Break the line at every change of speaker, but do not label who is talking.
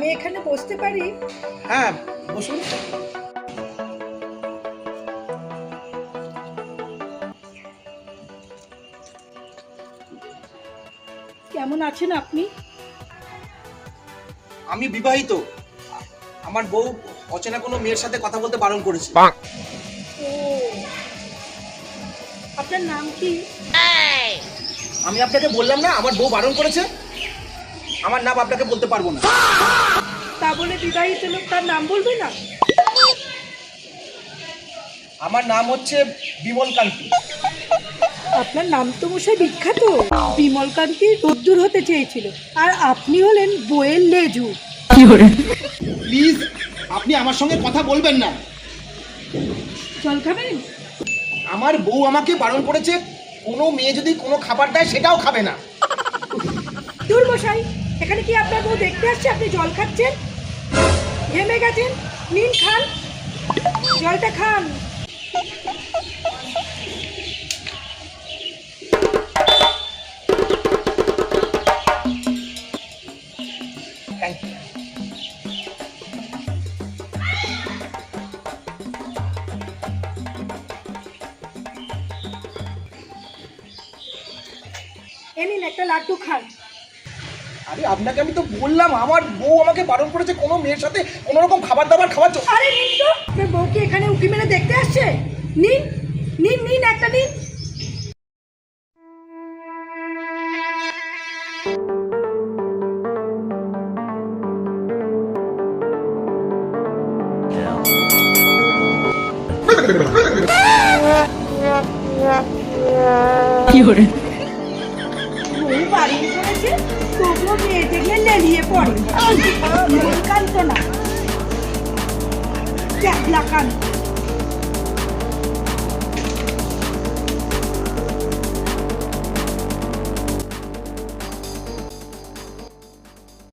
আমি এখানে বসতে পারি?
হ্যাঁ, বসুন।
কেমন আছেন আপনি?
আমি বিবাহিত। আমার বউ অচেনা কোনো মেয়ের সাথে কথা বলতে বারণ করেছে।
ও, আপনার নাম কি?
আমি আপনাকে বললাম না আমার বউ বারণ করেছে। আমার নাম আপনাকে বলতে পারবো না।
তা বলে বিবাহিত লোক তার নাম বলবে না?
আমার নাম হচ্ছে বিমল কান্তি।
আপনার নাম তো মশাই বিখ্যাত। বিমল কান্তি রোদ্দুর হতে চেয়েছিল, আর আপনি হলেন বইয়ের লেজু।
প্লিজ, আপনি আমার সঙ্গে কথা বলবেন না।
জল খাবেন?
আমার বউ আমাকে বারণ করেছে কোনো মেয়ে যদি কোনো খাবার দেয় সেটাও খাবে না।
দূর মশাই, এখানে কি আপনার বউ দেখতে আসছে আপনি জল খাচ্ছেন? ঘেমে গেছেন, নিন খান, জলটা খান।
Thank you.
এ নিন একটা লাড্ডু খান।
আরে আপনাকে আমি তো বললাম আমার বউ আমাকে বারণ করেছে কোনো মেয়ের সাথে কোনো রকম খাবার দাবার খাওয়ার জন্য।
আরে নিন তো, আপনার বউ কি এখানে উঁকি মেরে দেখতে আসছে? নিন নিন নিন, একটা নিন। বউ বাড়ি করেছে, তবুও মেয়ে দেখলে লেলিয়ে পড়ে। কান্ত না, ক্যাবলা কান্ত।